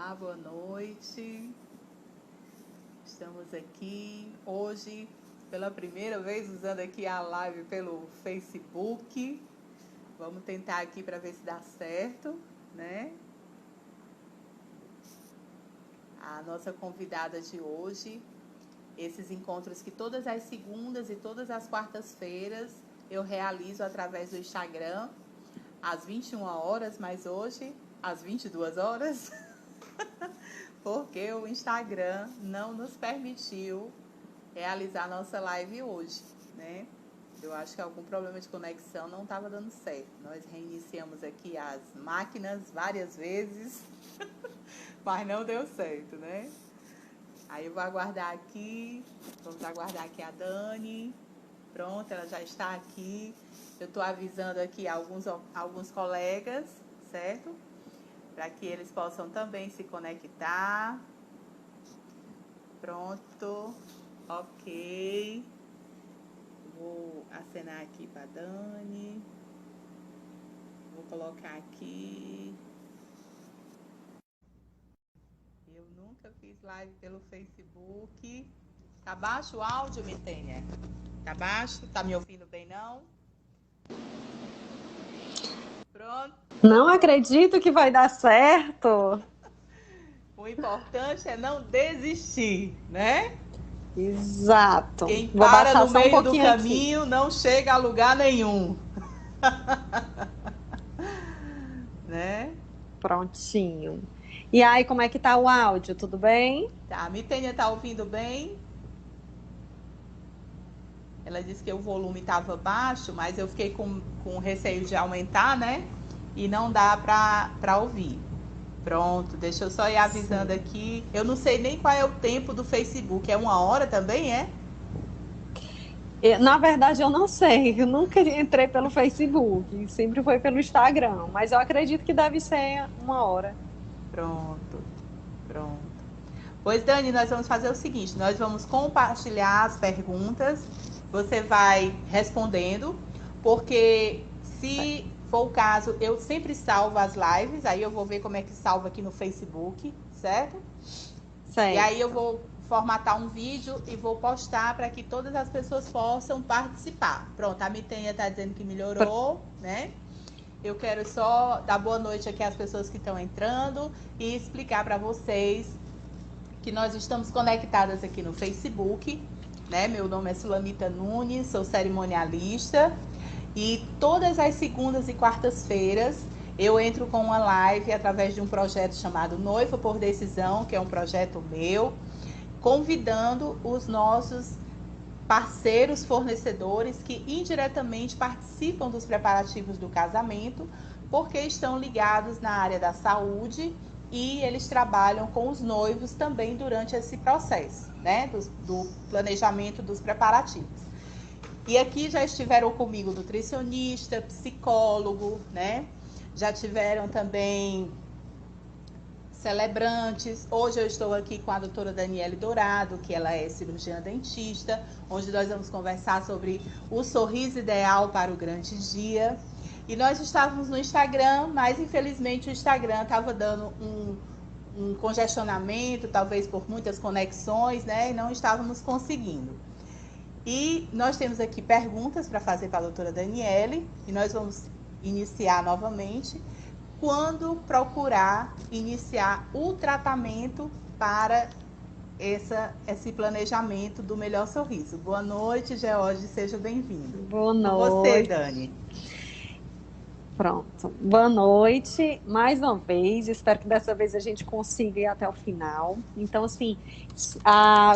Olá, boa noite. Estamos aqui hoje pela primeira vez usando aqui a live pelo Facebook. Vamos tentar aqui para ver se dá certo, né? A nossa convidada de hoje, esses encontros que todas as segundas e todas as quartas-feiras eu realizo através do Instagram, às 21 horas, mas hoje às 22 horas, porque o Instagram não nos permitiu realizar nossa live hoje, né? Eu acho que algum problema de conexão não estava dando certo. Nós reiniciamos aqui as máquinas várias vezes, mas não deu certo, né? Aí eu vou aguardar aqui, vamos aguardar aqui a Dani. Pronto, ela já está aqui. Eu estou avisando aqui alguns colegas, certo? Para que eles possam também se conectar. Pronto, ok. Vou acenar aqui para a Dani. Vou colocar aqui. Eu nunca fiz live pelo Facebook. Tá baixo o áudio, Mitênia? Tá baixo? Tá me ouvindo bem, não? Pronto. Não acredito que vai dar certo. O importante é não desistir, né? Exato. Quem Vou para baixar no só um meio do pouquinho caminho aqui. não chega a lugar nenhum. Né? Prontinho. E aí, como é que tá o áudio? Tudo bem? Tá, a Mitênia tá ouvindo bem? Ela disse que o volume estava baixo, mas eu fiquei com receio de aumentar, né? E não dá para ouvir. Pronto, deixa eu só ir avisando aqui. Eu não sei nem qual é o tempo do Facebook. É 1 hora também, é? Na verdade, eu não sei. Eu nunca entrei pelo Facebook. Sempre foi pelo Instagram. Mas eu acredito que deve ser 1 hora. Pronto, pronto. Pois, Dani, nós vamos fazer o seguinte. Nós vamos compartilhar as perguntas. Você vai respondendo. Porque se for o caso, eu sempre salvo as lives. Aí eu vou ver como é que salva aqui no Facebook, certo? Certo. E aí eu vou formatar um vídeo e vou postar para que todas as pessoas possam participar. Pronto, a Mitênia está dizendo que melhorou, né? Eu quero só dar boa noite aqui às pessoas que estão entrando e explicar para vocês que nós estamos conectadas aqui no Facebook, né? Meu nome é Sulamita Nunes, sou cerimonialista e todas as segundas e quartas-feiras eu entro com uma live através de um projeto chamado Noiva por Decisão, que é um projeto meu, convidando os nossos parceiros fornecedores que indiretamente participam dos preparativos do casamento, porque estão ligados na área da saúde e eles trabalham com os noivos também durante esse processo, né, do planejamento dos preparativos. E aqui já estiveram comigo nutricionista, psicólogo, né? Já tiveram também celebrantes. Hoje eu estou aqui com a doutora Daniele Dourado, que ela é cirurgiã dentista, onde nós vamos conversar sobre o sorriso ideal para o grande dia. E nós estávamos no Instagram, mas infelizmente o Instagram estava dando um congestionamento, talvez por muitas conexões, né? E não estávamos conseguindo. E nós temos aqui perguntas para fazer para a doutora Daniele, e nós vamos iniciar novamente. Quando procurar iniciar o tratamento para esse planejamento do melhor sorriso? Boa noite, George, seja bem-vindo. Boa noite. Com você, Dani. Pronto. Boa noite, mais uma vez. Espero que dessa vez a gente consiga ir até o final. Então, assim,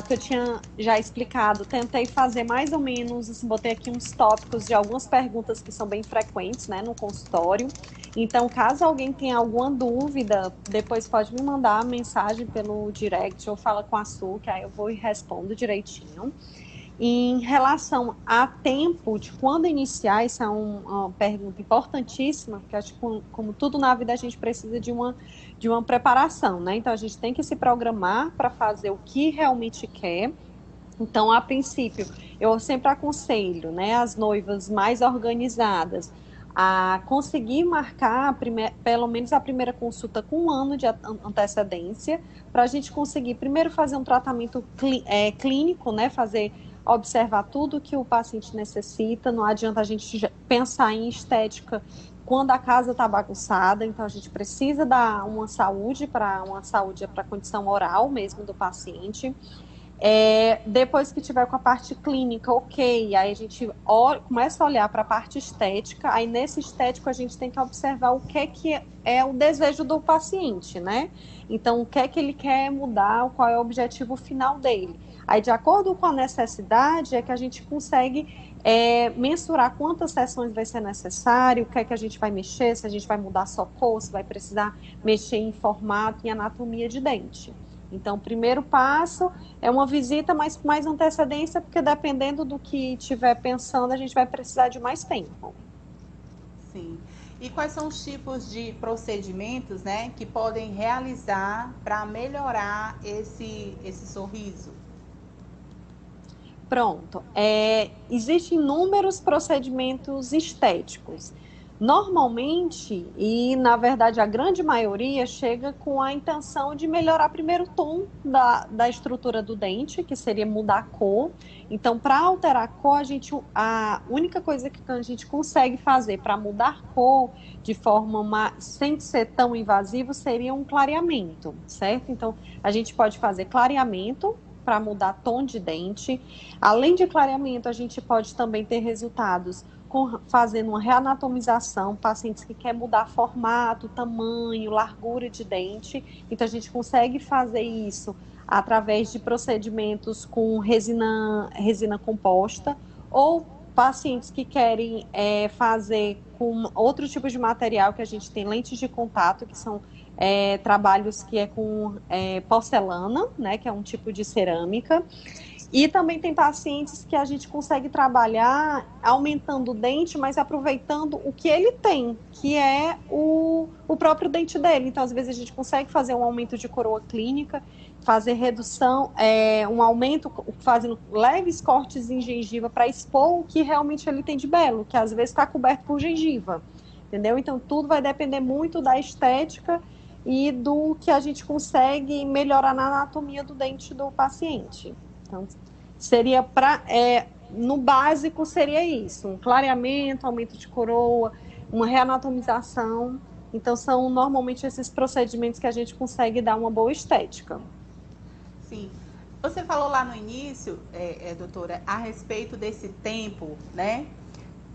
o que eu tinha já explicado, tentei fazer mais ou menos, botei aqui uns tópicos de algumas perguntas que são bem frequentes, né, no consultório. Então, caso alguém tenha alguma dúvida, depois pode me mandar mensagem pelo direct ou fala com a Su, que aí eu vou e respondo direitinho. Em relação a tempo de quando iniciar, isso é uma pergunta importantíssima, porque acho que como tudo na vida a gente precisa de uma preparação, né? Então a gente tem que se programar para fazer o que realmente quer. Então, a princípio, eu sempre aconselho, né, as noivas mais organizadas a conseguir marcar pelo menos a primeira consulta com um ano de antecedência, para a gente conseguir primeiro fazer um tratamento clínico, né? Observar tudo que o paciente necessita. Não adianta a gente pensar em estética quando a casa está bagunçada, então a gente precisa dar uma saúde para a condição oral mesmo do paciente. Depois que tiver com a parte clínica, ok, aí a gente começa a olhar para a parte estética, aí nesse estético a gente tem que observar o que é o desejo do paciente, né? Então, o que é que ele quer mudar, qual é o objetivo final dele. Aí, de acordo com a necessidade, é que a gente consegue mensurar quantas sessões vai ser necessário, o que é que a gente vai mexer, se a gente vai mudar só cor, se vai precisar mexer em formato e anatomia de dente. Então, o primeiro passo é uma visita, mas com mais antecedência, porque dependendo do que estiver pensando, a gente vai precisar de mais tempo. Sim. E quais são os tipos de procedimentos, né, que podem realizar para melhorar esse sorriso? Pronto. Existem inúmeros procedimentos estéticos. Normalmente, e na verdade a grande maioria, chega com a intenção de melhorar primeiro o tom da estrutura do dente, que seria mudar a cor. Então, para alterar a cor, a única coisa que a gente consegue fazer para mudar a cor de forma sem ser tão invasivo seria um clareamento, certo? Então, a gente pode fazer clareamento para mudar tom de dente. Além de clareamento, a gente pode também ter resultados fazendo uma reanatomização, pacientes que querem mudar formato, tamanho, largura de dente. Então, a gente consegue fazer isso através de procedimentos com resina composta, ou pacientes que querem fazer com outro tipo de material, que a gente tem lentes de contato, que são trabalhos que com porcelana, né, que é um tipo de cerâmica. E também tem pacientes que a gente consegue trabalhar aumentando o dente, mas aproveitando o que ele tem, que é o próprio dente dele. Então, às vezes, a gente consegue fazer um aumento de coroa clínica, fazer redução, um aumento, fazendo leves cortes em gengiva para expor o que realmente ele tem de belo, que às vezes está coberto por gengiva, entendeu? Então, tudo vai depender muito da estética e do que a gente consegue melhorar na anatomia do dente do paciente. Então, seria no básico seria isso, um clareamento, aumento de coroa, uma reanatomização. Então, são normalmente esses procedimentos que a gente consegue dar uma boa estética. Sim. Você falou lá no início, doutora, a respeito desse tempo, né?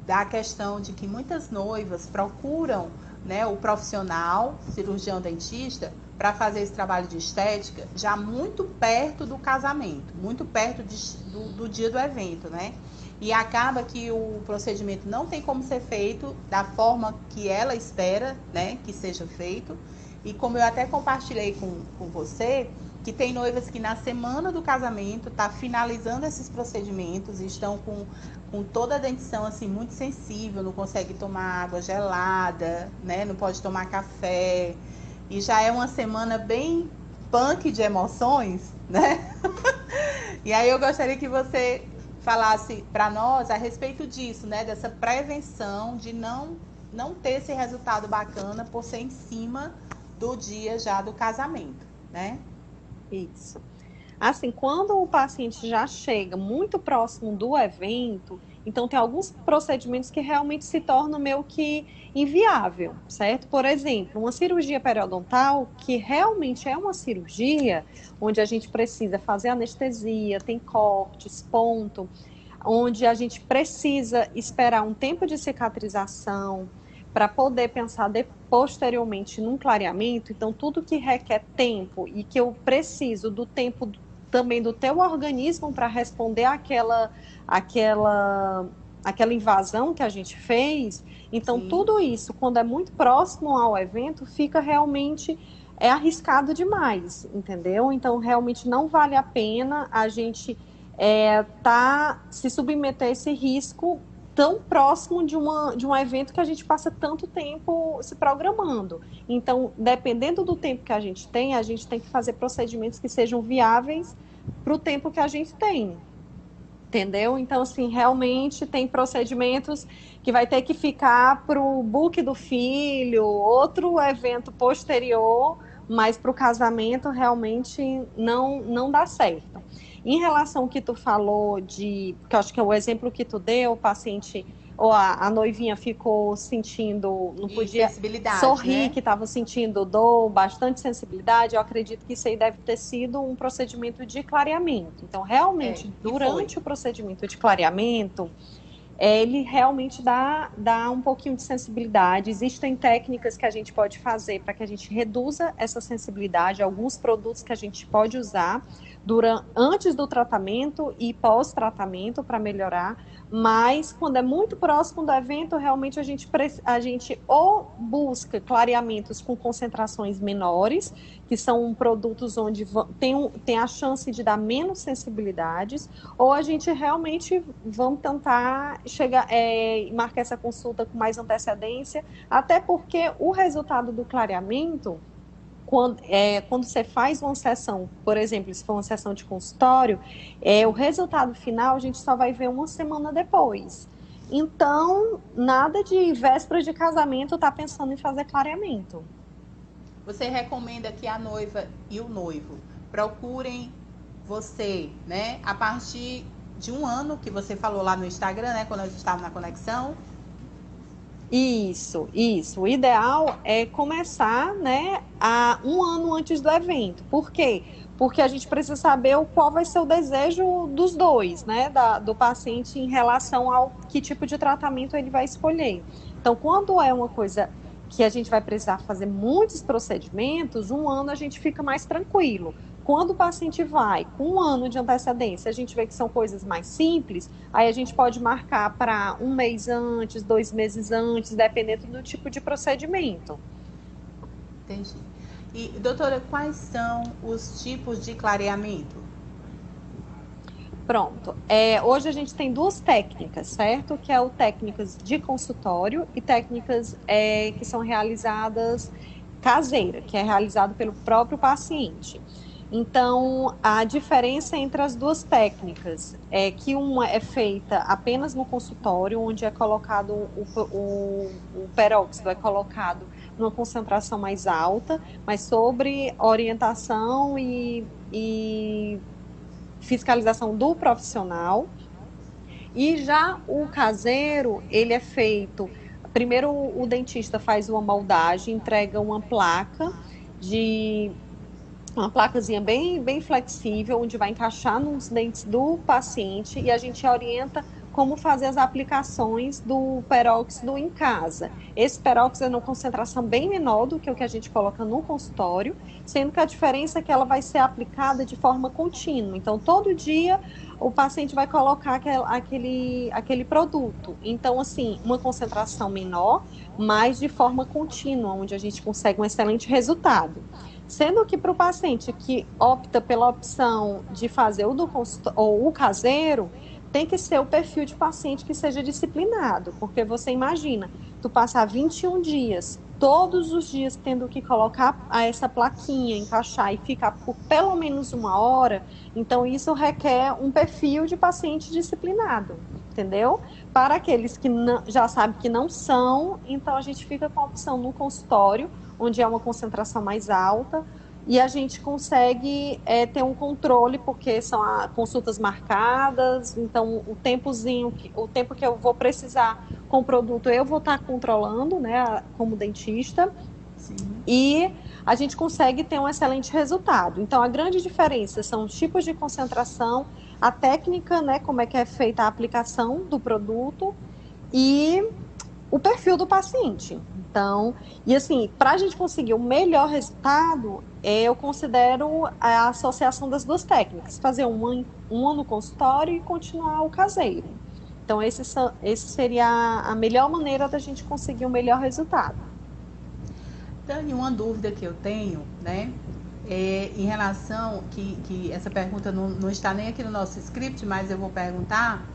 Da questão de que muitas noivas procuram, né, o profissional, cirurgião dentista, para fazer esse trabalho de estética já muito perto do casamento, muito perto do dia do evento, né? E acaba que o procedimento não tem como ser feito da forma que ela espera, né, que seja feito. E como eu até compartilhei com você, que tem noivas que na semana do casamento tá finalizando esses procedimentos e estão com toda a dentição assim muito sensível, não consegue tomar água gelada, né? Não pode tomar café. E já é uma semana bem punk de emoções, né? E aí eu gostaria que você falasse para nós a respeito disso, né? Dessa prevenção de não ter esse resultado bacana por ser em cima do dia já do casamento, né? Isso. Assim, quando o paciente já chega muito próximo do evento, então tem alguns procedimentos que realmente se tornam meio que inviável, certo? Por exemplo, uma cirurgia periodontal, que realmente é uma cirurgia onde a gente precisa fazer anestesia, tem cortes, ponto, onde a gente precisa esperar um tempo de cicatrização para poder pensar posteriormente num clareamento. Então, tudo que requer tempo e que eu preciso do tempo também do teu organismo para responder àquela invasão que a gente fez. Então, sim, tudo isso, quando é muito próximo ao evento, fica realmente arriscado demais, entendeu? Então, realmente não vale a pena a gente se submeter a esse risco tão próximo de um evento que a gente passa tanto tempo se programando. Então, dependendo do tempo que a gente tem que fazer procedimentos que sejam viáveis para o tempo que a gente tem. Entendeu? Então, assim, realmente tem procedimentos que vai ter que ficar para o book do filho, outro evento posterior, mas para o casamento realmente não dá certo. Em relação ao que tu falou que eu acho que é o exemplo que tu deu, o paciente ou a noivinha ficou sentindo, não podia sorrir, né? Que estava sentindo dor, bastante sensibilidade, eu acredito que isso aí deve ter sido um procedimento de clareamento. Então, realmente, durante o procedimento de clareamento, ele realmente dá um pouquinho de sensibilidade. Existem técnicas que a gente pode fazer para que a gente reduza essa sensibilidade, alguns produtos que a gente pode usar antes do tratamento e pós-tratamento para melhorar, mas quando é muito próximo do evento, realmente a gente ou busca clareamentos com concentrações menores, que são produtos onde tem a chance de dar menos sensibilidades, ou a gente realmente vamos tentar marcar essa consulta com mais antecedência, até porque o resultado do clareamento, quando você faz uma sessão, por exemplo, se for uma sessão de consultório, o resultado final a gente só vai ver uma semana depois. Então, nada de véspera de casamento tá pensando em fazer clareamento. Você recomenda que a noiva e o noivo procurem você, né, a partir de 1 ano, que você falou lá no Instagram, né, quando a gente estava na conexão? Isso. O ideal é começar, né, 1 ano antes do evento. Por quê? Porque a gente precisa saber qual vai ser o desejo dos dois, né, do paciente em relação ao que tipo de tratamento ele vai escolher. Então, quando é uma coisa que a gente vai precisar fazer muitos procedimentos, 1 ano a gente fica mais tranquilo. Quando o paciente vai com 1 ano de antecedência, a gente vê que são coisas mais simples, aí a gente pode marcar para 1 mês antes, 2 meses antes, dependendo do tipo de procedimento. Entendi. E, doutora, quais são os tipos de clareamento? Pronto. Hoje a gente tem 2 técnicas, certo? Que é o técnicas de consultório e técnicas que são realizadas caseira, que é realizado pelo próprio paciente. Então, a diferença entre as 2 técnicas é que uma é feita apenas no consultório, onde é colocado o peróxido, é colocado numa concentração mais alta, mas sobre orientação e fiscalização do profissional. E já o caseiro, ele é feito... Primeiro, o dentista faz uma moldagem, entrega uma placazinha bem flexível, onde vai encaixar nos dentes do paciente e a gente orienta como fazer as aplicações do peróxido em casa. Esse peróxido é numa concentração bem menor do que o que a gente coloca no consultório, sendo que a diferença é que ela vai ser aplicada de forma contínua. Então, todo dia o paciente vai colocar aquele produto. Então, assim, uma concentração menor, mas de forma contínua, onde a gente consegue um excelente resultado. Sendo que para o paciente que opta pela opção de fazer o caseiro, tem que ser o perfil de paciente que seja disciplinado, porque você imagina, tu passar 21 dias, todos os dias tendo que colocar essa plaquinha, encaixar e ficar por pelo menos 1 hora, então isso requer um perfil de paciente disciplinado, entendeu? Para aqueles que já sabem que não são, então a gente fica com a opção no consultório, onde é uma concentração mais alta, e a gente consegue ter um controle, porque são consultas marcadas, então o tempo que eu vou precisar com o produto, eu vou estar controlando, né, como dentista. Sim. E a gente consegue ter um excelente resultado. Então, a grande diferença são os tipos de concentração, a técnica, né, como é que é feita a aplicação do produto e o perfil do paciente. Então, e assim, para a gente conseguir o melhor resultado, eu considero a associação das 2 técnicas, fazer um ano no consultório e continuar o caseiro. Então, esse seria a melhor maneira da gente conseguir o melhor resultado. Dani, uma dúvida que eu tenho, né, em relação, que essa pergunta não está nem aqui no nosso script, mas eu vou perguntar,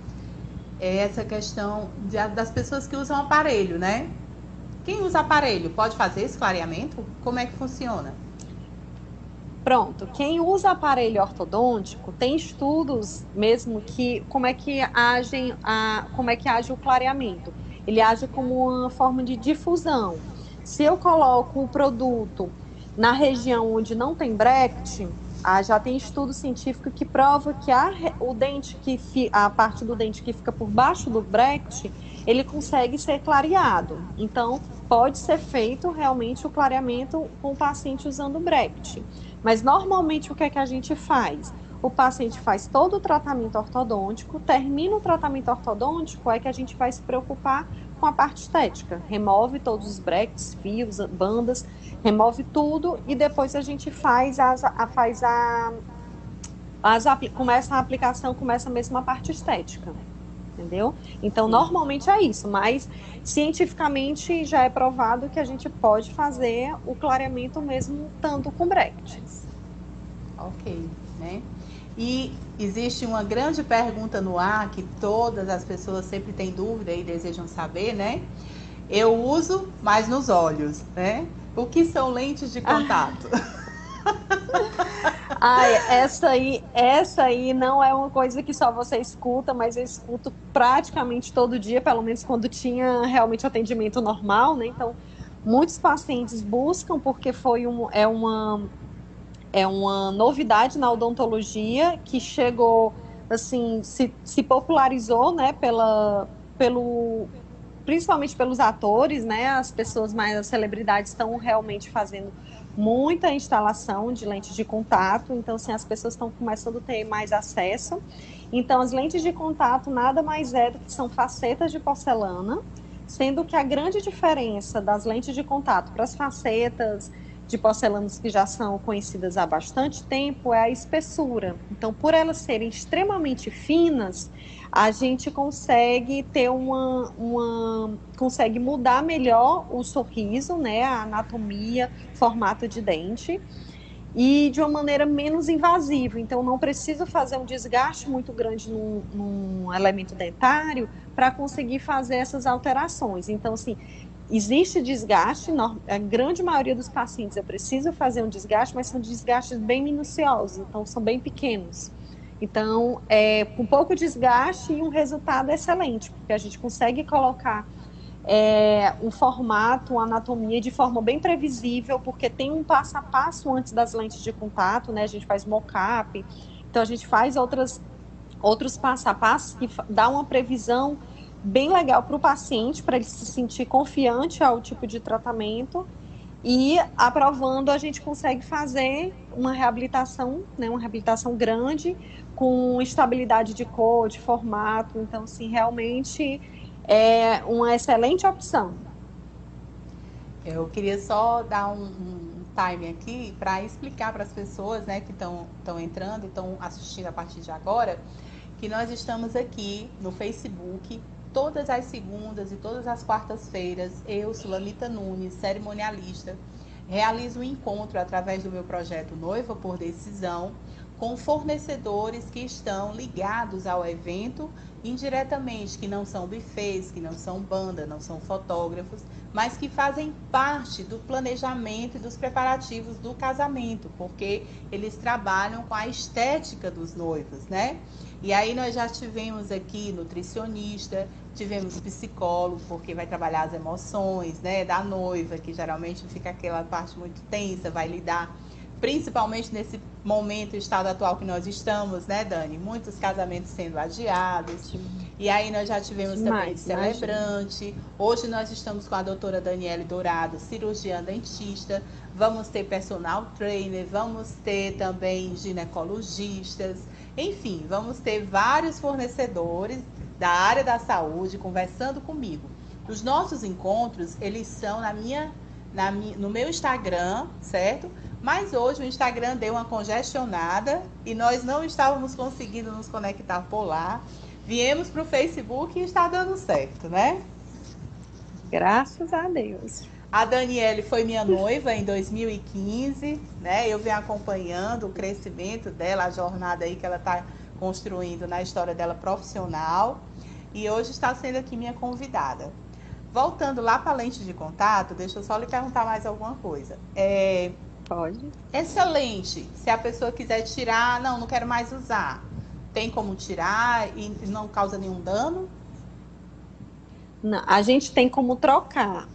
essa questão das pessoas que usam aparelho, né? Quem usa aparelho pode fazer esse clareamento? Como é que funciona? Pronto, quem usa aparelho ortodôntico tem estudos mesmo que como é que age o clareamento. Ele age como uma forma de difusão. Se eu coloco o produto na região onde não tem Brecht, já tem estudo científico que prova que a parte do dente que fica por baixo do Brecht, ele consegue ser clareado. Então, pode ser feito realmente o clareamento com o paciente usando o Brecht. Mas normalmente o que é que a gente faz? O paciente faz todo o tratamento ortodôntico, termina o tratamento ortodôntico, é que a gente vai se preocupar com a parte estética. Remove todos os breques, fios, bandas, remove tudo e depois a gente começa a aplicação, começa mesmo a parte estética. Entendeu? Então, normalmente é isso, mas cientificamente já é provado que a gente pode fazer o clareamento mesmo tanto com brackets. Ok, né? E existe uma grande pergunta no ar que todas as pessoas sempre têm dúvida e desejam saber, né? Eu uso, mas nos olhos, né? O que são lentes de contato? Essa aí não é uma coisa que só você escuta, mas eu escuto praticamente todo dia, pelo menos quando tinha realmente atendimento normal, né? Então, muitos pacientes buscam porque é uma novidade na odontologia que chegou, assim, se popularizou, né, principalmente pelos atores, né? As celebridades estão realmente fazendo muita instalação de lentes de contato, então assim, as pessoas estão começando a ter mais acesso. Então, as lentes de contato nada mais é do que são facetas de porcelana, sendo que a grande diferença das lentes de contato para as facetas de porcelanas que já são conhecidas há bastante tempo é a espessura. Então, por elas serem extremamente finas, a gente consegue ter consegue mudar melhor o sorriso, né, a anatomia, formato de dente, e de uma maneira menos invasiva. Então, não preciso fazer um desgaste muito grande num elemento dentário para conseguir fazer essas alterações. Então, assim, existe desgaste, a grande maioria dos pacientes eu preciso fazer um desgaste, mas são desgastes bem minuciosos, então são bem pequenos. Então, com pouco desgaste e um resultado excelente, porque a gente consegue colocar um formato, uma anatomia de forma bem previsível, porque tem um passo a passo antes das lentes de contato, né? A gente faz mock-up, então a gente faz outros passo a passo que dá uma previsão bem legal para o paciente, para ele se sentir confiante ao tipo de tratamento, e aprovando a gente consegue fazer uma reabilitação, né, uma reabilitação grande, com estabilidade de cor, de formato. Então, assim, realmente é uma excelente opção. Eu queria só dar um time aqui para explicar para as pessoas, né, que estão entrando e estão assistindo a partir de agora, que nós estamos aqui no Facebook todas as segundas e todas as quartas-feiras. Eu, Sulamita Nunes, cerimonialista, realizo um encontro através do meu projeto Noiva por Decisão com fornecedores que estão ligados ao evento indiretamente, que não são buffets, que não são banda, não são fotógrafos, mas que fazem parte do planejamento e dos preparativos do casamento, porque eles trabalham com a estética dos noivos, né? E aí nós já tivemos aqui nutricionista, tivemos psicólogo, porque vai trabalhar as emoções, né, da noiva, que geralmente fica aquela parte muito tensa, vai lidar, principalmente nesse momento, estado atual que nós estamos, né, Dani? Muitos casamentos sendo adiados. E aí nós já tivemos também celebrante. Hoje nós estamos com a doutora Daniele Dourado, cirurgiã dentista. Vamos ter personal trainer, vamos ter também ginecologistas. Enfim, vamos ter vários fornecedores da área da saúde conversando comigo. Os nossos encontros, eles são no meu Instagram, certo? Mas hoje o Instagram deu uma congestionada e nós não estávamos conseguindo nos conectar por lá. Viemos para o Facebook e está dando certo, né? Graças a Deus. A Daniele foi minha noiva em 2015, né? Eu venho acompanhando o crescimento dela, a jornada aí que ela está construindo na história dela profissional. E hoje está sendo aqui minha convidada. Voltando lá para a lente de contato, deixa eu só lhe perguntar mais alguma coisa. Pode. Excelente. Se a pessoa quiser tirar, não quero mais usar. Tem como tirar e não causa nenhum dano? Não, a gente tem como trocar.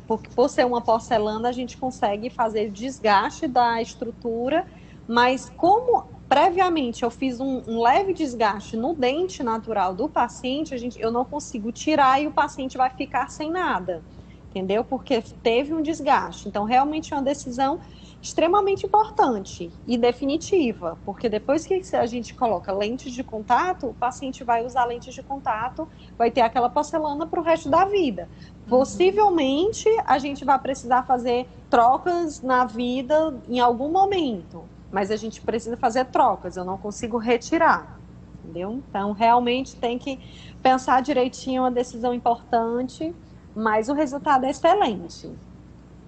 Porque por ser uma porcelana, a gente consegue fazer desgaste da estrutura, mas como previamente eu fiz um leve desgaste no dente natural do paciente, eu não consigo tirar e o paciente vai ficar sem nada, entendeu? Porque teve um desgaste. Então, realmente é uma decisão extremamente importante e definitiva, porque depois que a gente coloca lentes de contato, o paciente vai usar lentes de contato, vai ter aquela porcelana para o resto da vida. Possivelmente, a gente vai precisar fazer trocas na vida em algum momento, mas a gente precisa fazer trocas, eu não consigo retirar, entendeu? Então, realmente tem que pensar direitinho, é uma decisão importante, mas o resultado é excelente.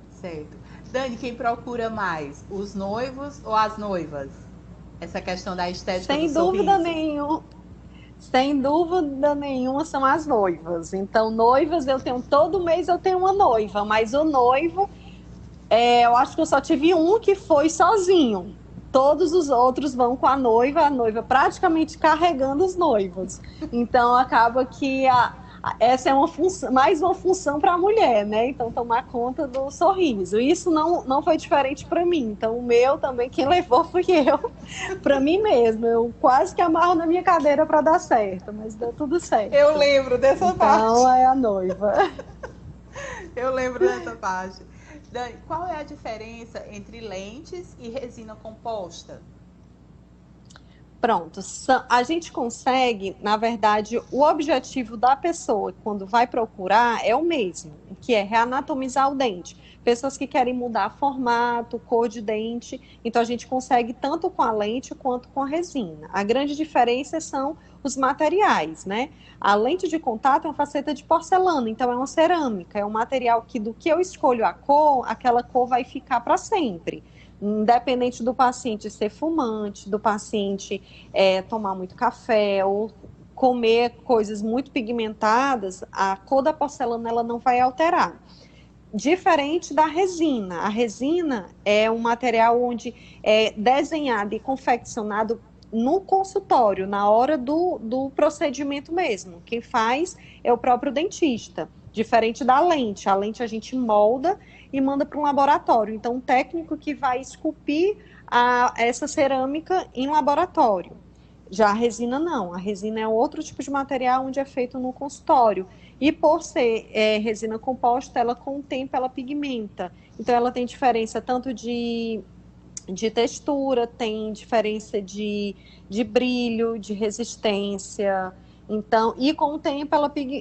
Certo. Dani, quem procura mais? Os noivos ou as noivas? Essa questão da estética Sem do dúvida sorriso. nenhuma. Sem dúvida nenhuma são as noivas. Então, noivas todo mês eu tenho uma noiva, mas o noivo, eu acho que eu só tive um que foi sozinho. Todos os outros vão com a noiva praticamente carregando os noivos. Então, acaba que essa é mais uma função para a mulher, né? Então, tomar conta do sorriso. Isso não foi diferente para mim. Então, o meu também, quem levou fui eu, para mim mesma. Eu quase que amarro na minha cadeira para dar certo, mas deu tudo certo. Eu lembro dessa parte. Então, é a noiva. Eu lembro dessa parte. Dani, qual é a diferença entre lentes e resina composta? Pronto, a gente consegue, na verdade, o objetivo da pessoa quando vai procurar é o mesmo, que é reanatomizar o dente. Pessoas que querem mudar formato, cor de dente, então a gente consegue tanto com a lente quanto com a resina. A grande diferença são os materiais, né? A lente de contato é uma faceta de porcelana, então é uma cerâmica, é um material que do que eu escolho a cor, aquela cor vai ficar para sempre. Independente do paciente ser fumante, do paciente tomar muito café ou comer coisas muito pigmentadas, a cor da porcelana ela não vai alterar. Diferente da resina. A resina é um material onde é desenhado e confeccionado no consultório, na hora do procedimento mesmo. Quem faz é o próprio dentista. Diferente da lente. A lente a gente molda e manda para um laboratório. Então, um técnico que vai esculpir essa cerâmica em laboratório. Já a resina não. A resina é outro tipo de material onde é feito no consultório. E por ser resina composta, ela com o tempo ela pigmenta. Então, ela tem diferença tanto de textura, tem diferença de brilho, de resistência. Então, e com o tempo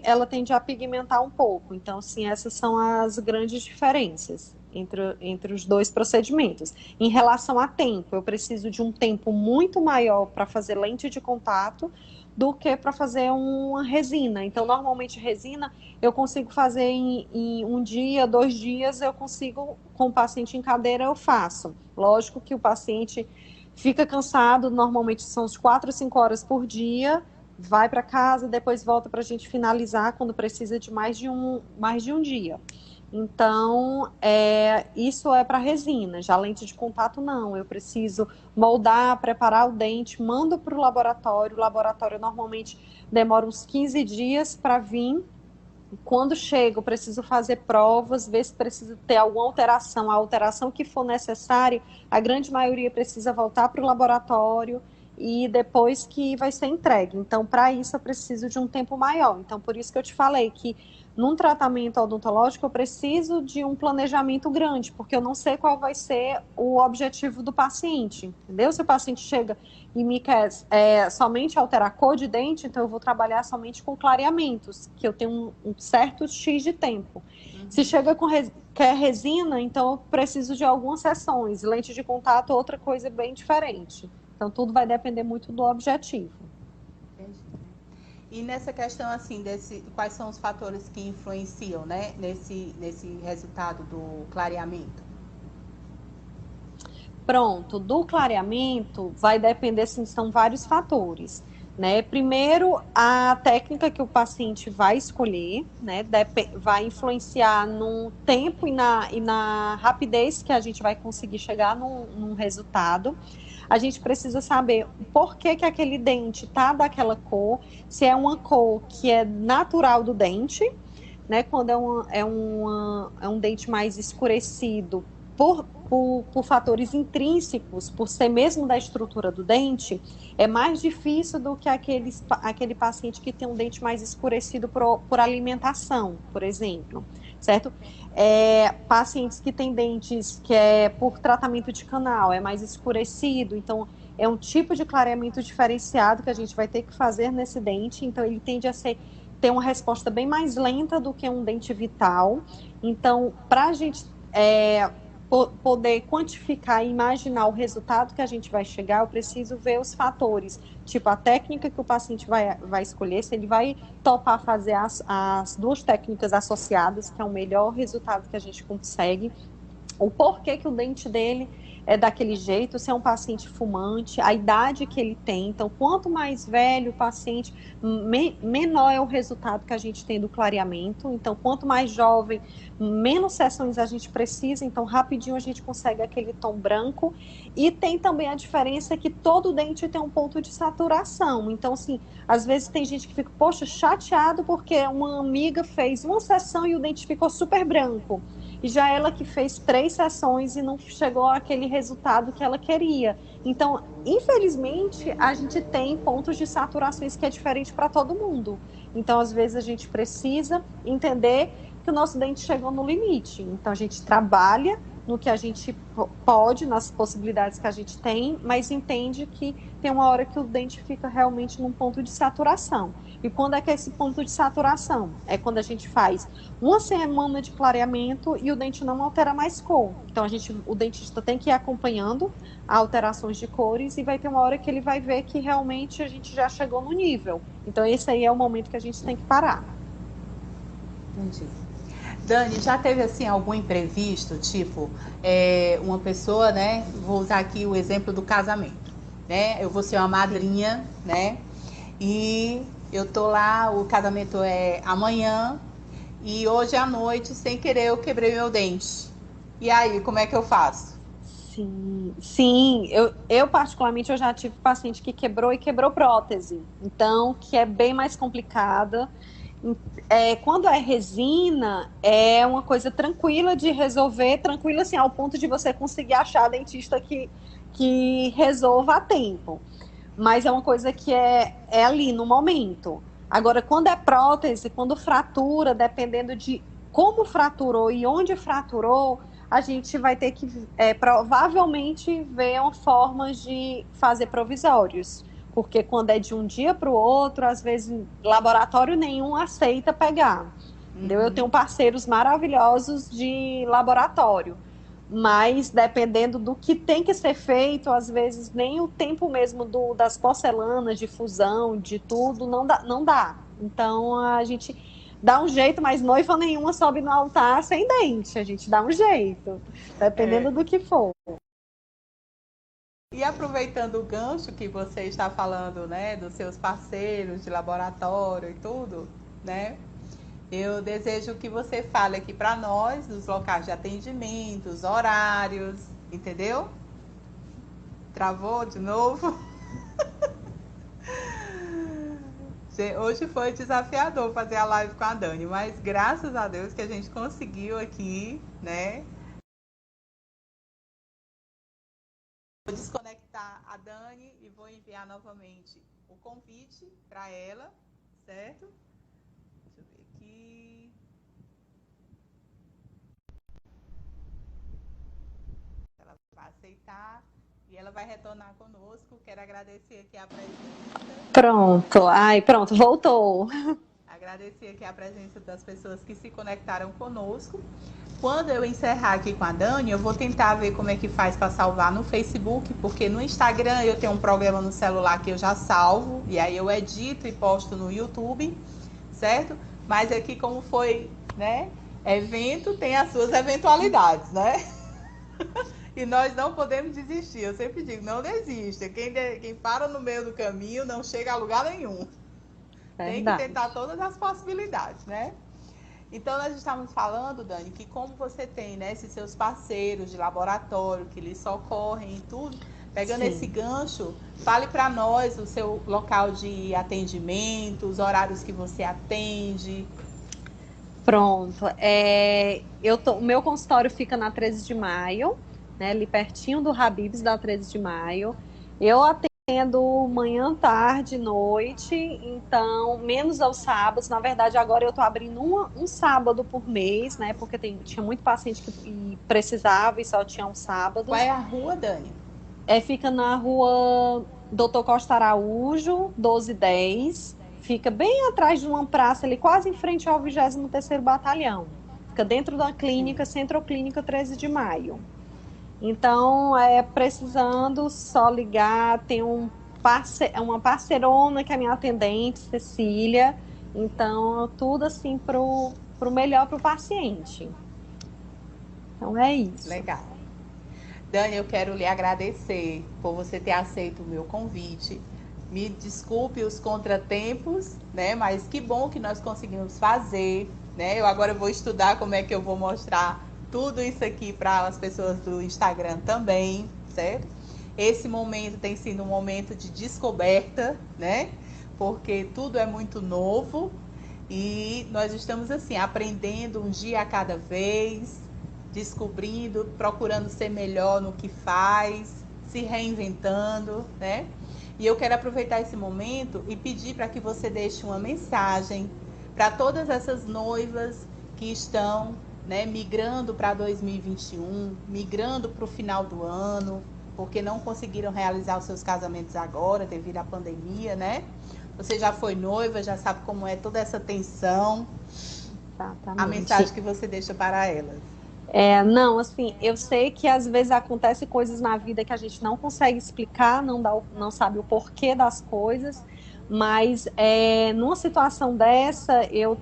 ela tende a pigmentar um pouco. Então, assim, essas são as grandes diferenças entre os dois procedimentos. Em relação a tempo, eu preciso de um tempo muito maior para fazer lente de contato do que para fazer uma resina. Então, normalmente, resina eu consigo fazer em um dia, 2 dias, eu consigo, com o paciente em cadeira, eu faço. Lógico que o paciente fica cansado, normalmente são uns 4 ou 5 horas por dia, vai para casa, depois volta para a gente finalizar quando precisa de mais de um dia. Então, isso é para resina. Já lente de contato, não. Eu preciso moldar, preparar o dente, mando para o laboratório. O laboratório normalmente demora uns 15 dias para vir. Quando chego, eu preciso fazer provas, ver se precisa ter alguma alteração. A alteração que for necessária, a grande maioria precisa voltar para o laboratório e depois que vai ser entregue. Então, para isso, eu preciso de um tempo maior. Então, por isso que eu te falei que num tratamento odontológico eu preciso de um planejamento grande, porque eu não sei qual vai ser o objetivo do paciente, entendeu? Se o paciente chega e me quer somente alterar a cor de dente, então eu vou trabalhar somente com clareamentos, que eu tenho um certo X de tempo. Se chega quer resina, então eu preciso de algumas sessões. Lente de contato, outra coisa bem diferente. Então tudo vai depender muito do objetivo. E nessa questão, assim, quais são os fatores que influenciam, né, nesse resultado do clareamento? Pronto, do clareamento vai depender, sim, são vários fatores. né? Primeiro, a técnica que o paciente vai escolher, né? Vai influenciar no tempo e na rapidez que a gente vai conseguir chegar num resultado. A gente precisa saber por que aquele dente tá daquela cor, se é uma cor que é natural do dente, né? Quando é um dente mais escurecido por fatores intrínsecos, por ser mesmo da estrutura do dente, é mais difícil do que aquele paciente que tem um dente mais escurecido por alimentação, por exemplo, certo? Pacientes que têm dentes que é por tratamento de canal, é mais escurecido, então é um tipo de clareamento diferenciado que a gente vai ter que fazer nesse dente, então ele tende a ter uma resposta bem mais lenta do que um dente vital. Então, para a gente poder quantificar e imaginar o resultado que a gente vai chegar, eu preciso ver os fatores, tipo a técnica que o paciente vai escolher, se ele vai topar fazer as duas técnicas associadas, que é o melhor resultado que a gente consegue, o porquê que o dente dele é daquele jeito, se é um paciente fumante, a idade que ele tem. Então, quanto mais velho o paciente, menor é o resultado que a gente tem do clareamento. Então, quanto mais jovem, menos sessões a gente precisa. Então, rapidinho a gente consegue aquele tom branco. E tem também a diferença que todo dente tem um ponto de saturação. Então, assim, às vezes tem gente que fica, poxa, chateado porque uma amiga fez uma sessão e o dente ficou super branco. E já ela que fez 3 sessões e não chegou àquele resultado que ela queria. Então, infelizmente, a gente tem pontos de saturações que é diferente para todo mundo. Então, às vezes, a gente precisa entender que o nosso dente chegou no limite. Então, a gente trabalha no que a gente pode, nas possibilidades que a gente tem, mas entende que tem uma hora que o dente fica realmente num ponto de saturação. E quando é que é esse ponto de saturação? É quando a gente faz uma semana de clareamento e o dente não altera mais cor. Então, o dentista tem que ir acompanhando alterações de cores e vai ter uma hora que ele vai ver que realmente a gente já chegou no nível. Então, esse aí é o momento que a gente tem que parar. Entendi. Dani, já teve assim algum imprevisto, tipo, uma pessoa, né? Vou usar aqui o exemplo do casamento, né? Eu vou ser uma madrinha, né? E eu tô lá, o casamento é amanhã e hoje à noite, sem querer, eu quebrei meu dente. E aí, como é que eu faço? Sim, eu particularmente eu já tive paciente que quebrou prótese, então que é bem mais complicada. Quando é resina, é uma coisa tranquila de resolver, tranquila assim, ao ponto de você conseguir achar dentista que resolva a tempo. Mas é uma coisa que é ali no momento. Agora, quando é prótese, quando fratura, dependendo de como fraturou e onde fraturou, a gente vai ter que provavelmente ver uma forma de fazer provisórios. Porque quando é de um dia para o outro, às vezes laboratório nenhum aceita pegar. Entendeu? Eu tenho parceiros maravilhosos de laboratório, mas dependendo do que tem que ser feito, às vezes nem o tempo mesmo das porcelanas, de fusão, de tudo, não dá. Então a gente dá um jeito, mas noiva nenhuma sobe no altar sem dente, a gente dá um jeito, dependendo do que for. E aproveitando o gancho que você está falando, né, dos seus parceiros de laboratório e tudo, né? Eu desejo que você fale aqui para nós dos locais de atendimento, os horários, entendeu? Travou de novo? Hoje foi desafiador fazer a live com a Dani, mas graças a Deus que a gente conseguiu aqui, né? Vou desconectar a Dani e vou enviar novamente o convite para ela, certo? Deixa eu ver aqui. Ela vai aceitar e ela vai retornar conosco. Quero agradecer aqui a presença. Pronto, voltou. Agradecer aqui a presença das pessoas que se conectaram conosco. Quando eu encerrar aqui com a Dani, eu vou tentar ver como é que faz para salvar no Facebook, porque no Instagram eu tenho um programa no celular que eu já salvo, e aí eu edito e posto no YouTube, certo? Mas aqui como foi, né, evento, tem as suas eventualidades, né? E nós não podemos desistir. Eu sempre digo, não desista. Quem para no meio do caminho não chega a lugar nenhum. Tem que Verdade. tentar todas as possibilidades, né? Então, nós estávamos falando, Dani, que como você tem, né, esses seus parceiros de laboratório que lhe socorrem e tudo, pegando esse gancho, fale para nós o seu local de atendimento, os horários que você atende. Pronto. O meu consultório fica na 13 de maio, né, ali pertinho do Habib's da 13 de maio. Eu atendo manhã, tarde, noite, então, menos aos sábados. Na verdade, agora eu estou abrindo um sábado por mês, né, porque tinha muito paciente que precisava e só tinha um sábado. Qual é a rua, Dani? Fica na rua Doutor Costa Araújo, 1210. Fica bem atrás de uma praça ali, quase em frente ao 23º Batalhão. Fica dentro da clínica, Centroclínica 13 de Maio. Então, precisando só ligar, tem uma parceirona que é minha atendente, Cecília. Então, tudo assim pro melhor pro paciente. Então, é isso. Legal. Dani, eu quero lhe agradecer por você ter aceito o meu convite. Me desculpe os contratempos, né? Mas que bom que nós conseguimos fazer, né? Eu agora vou estudar como é que eu vou mostrar tudo isso aqui para as pessoas do Instagram também, certo? Esse momento tem sido um momento de descoberta, né? Porque tudo é muito novo e nós estamos assim aprendendo um dia a cada vez, descobrindo, procurando ser melhor no que faz, se reinventando, né? E eu quero aproveitar esse momento e pedir para que você deixe uma mensagem para todas essas noivas que estão, né, migrando para 2021, migrando para o final do ano, porque não conseguiram realizar os seus casamentos agora devido à pandemia, né? Você já foi noiva, já sabe como é toda essa tensão. Exatamente. A mensagem que você deixa para elas. Não, assim, eu sei que às vezes acontecem coisas na vida que a gente não consegue explicar, não sabe o porquê das coisas, mas numa situação dessa, eu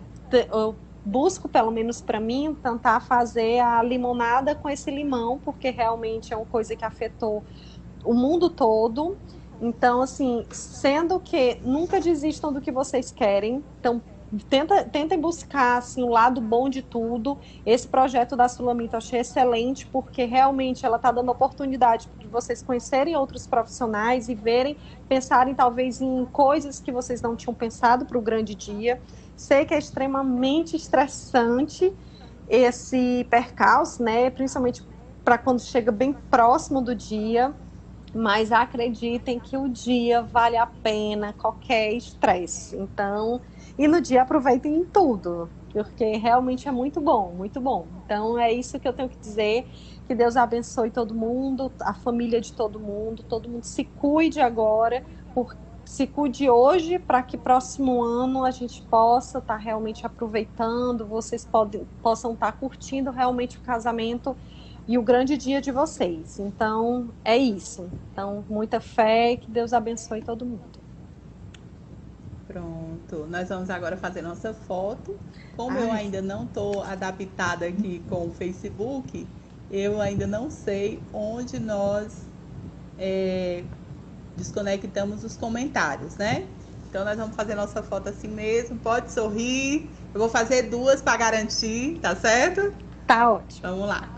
busco, pelo menos para mim, tentar fazer a limonada com esse limão, porque realmente é uma coisa que afetou o mundo todo. Então, assim, sendo que nunca desistam do que vocês querem, então tentem buscar assim, o lado bom de tudo. Esse projeto da Sulamita eu achei excelente, porque realmente ela está dando oportunidade para vocês conhecerem outros profissionais e verem, pensarem talvez em coisas que vocês não tinham pensado para o grande dia. Sei que é extremamente estressante esse percalço, né? Principalmente para quando chega bem próximo do dia, mas acreditem que o dia vale a pena qualquer estresse. Então, e no dia aproveitem tudo, porque realmente é muito bom, muito bom. Então, é isso que eu tenho que dizer. Que Deus abençoe todo mundo, a família de todo mundo se cuide agora, se cuide hoje para que próximo ano a gente possa estar realmente aproveitando, vocês possam estar curtindo realmente o casamento e o grande dia de vocês. Então, é isso. Então, muita fé e que Deus abençoe todo mundo. Pronto, nós vamos agora fazer nossa foto. Como eu ainda não estou adaptada aqui com o Facebook, eu ainda não sei onde nós desconectamos os comentários, né? Então nós vamos fazer nossa foto assim mesmo. Pode sorrir. Eu vou fazer duas para garantir, tá certo? Tá ótimo. Vamos lá.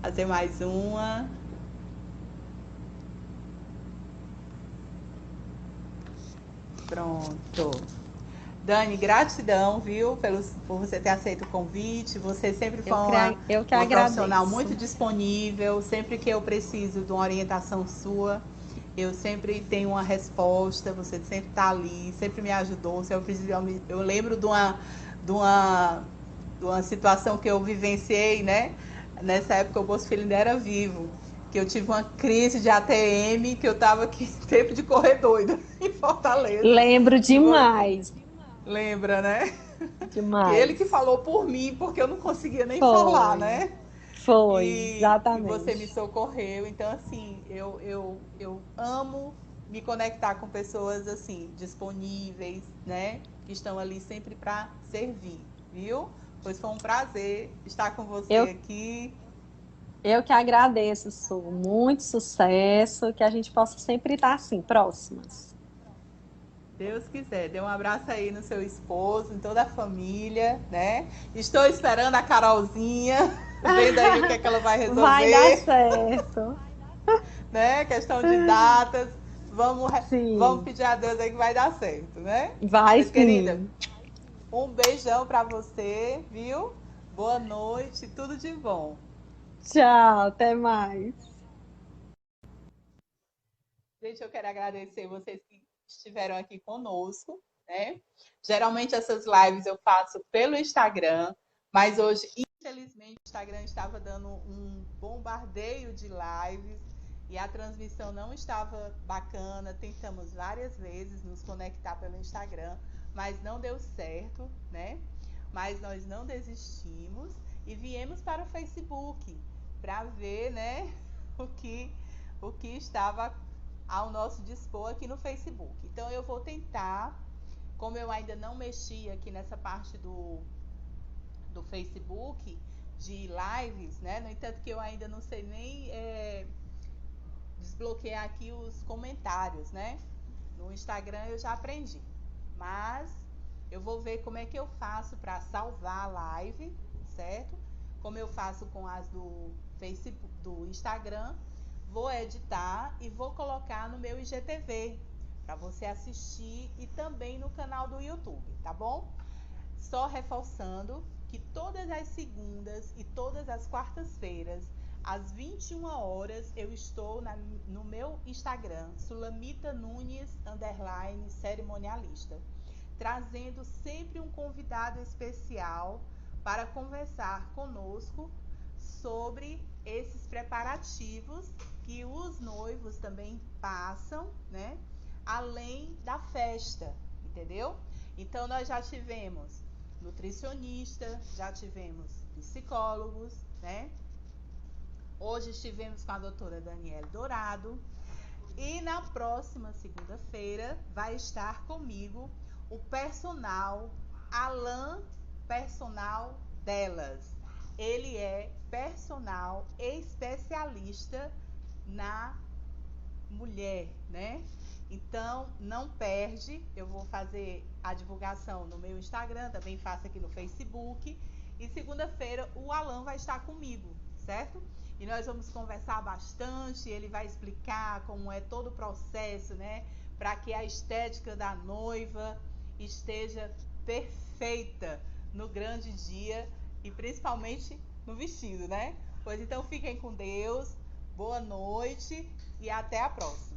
Fazer mais uma. Pronto. Dani, gratidão, viu, por você ter aceito o convite. Você sempre foi uma profissional muito disponível. Sempre que eu preciso de uma orientação sua, eu sempre tenho uma resposta. Você sempre está ali, sempre me ajudou. Eu lembro de uma situação que eu vivenciei, né? Nessa época o Bolso Filho ainda era vivo. Que eu tive uma crise de ATM, que eu estava aqui tempo de correr doida em Fortaleza. Lembro demais. Lembra, né? Demais. Ele que falou por mim, porque eu não conseguia nem falar, né? Foi, exatamente. E você me socorreu. Então, assim, eu amo me conectar com pessoas, assim, disponíveis, né? Que estão ali sempre para servir, viu? Pois foi um prazer estar com você Eu, aqui. eu que agradeço, Su. Muito sucesso, que a gente possa sempre estar assim, próximas. Deus quiser, dê um abraço aí no seu esposo, em toda a família, né? Estou esperando a Carolzinha, vendo aí o que é que ela vai Vai dar resolver, certo. né? Questão de datas. Vamos Sim, pedir a Deus aí que vai dar certo, né? vai Pois, querida, sim. um beijão pra você, viu? Boa noite, tudo de bom. Tchau, até mais. Gente, eu quero agradecer vocês que estiveram aqui conosco, né? Geralmente essas lives eu faço pelo Instagram, mas hoje, infelizmente, o Instagram estava dando um bombardeio de lives e a transmissão não estava bacana. Tentamos várias vezes nos conectar pelo Instagram, mas não deu certo, né? Mas nós não desistimos e viemos para o Facebook para ver, né, o que o que estava ao nosso dispor aqui no Facebook. Então eu vou tentar, como eu ainda não mexi aqui nessa parte do Facebook de lives, né? No entanto que eu ainda não sei nem desbloquear aqui os comentários, né? No Instagram eu já aprendi, mas eu vou ver como é que eu faço para salvar a live, certo? Como eu faço com as do Facebook, do Instagram, vou editar e vou colocar no meu IGTV para você assistir e também no canal do YouTube, tá bom? Só reforçando que todas as segundas e todas as quartas-feiras, às 21 horas, eu estou no meu Instagram, Sulamita Nunes, cerimonialista, trazendo sempre um convidado especial para conversar conosco sobre esses preparativos que os noivos também passam, né? Além da festa, entendeu? Então nós já tivemos nutricionista, já tivemos psicólogos, né? Hoje estivemos com a doutora Daniele Dourado e na próxima segunda-feira vai estar comigo o personal Alan, personal delas. Ele é personal especialista na mulher, né? Então, não perde. Eu vou fazer a divulgação no meu Instagram, também faço aqui no Facebook. E segunda-feira o Alan vai estar comigo, certo? E nós vamos conversar bastante. Ele vai explicar como é todo o processo, né? Para que a estética da noiva esteja perfeita no grande dia e principalmente no vestido, né? Pois então fiquem com Deus. Boa noite e até a próxima.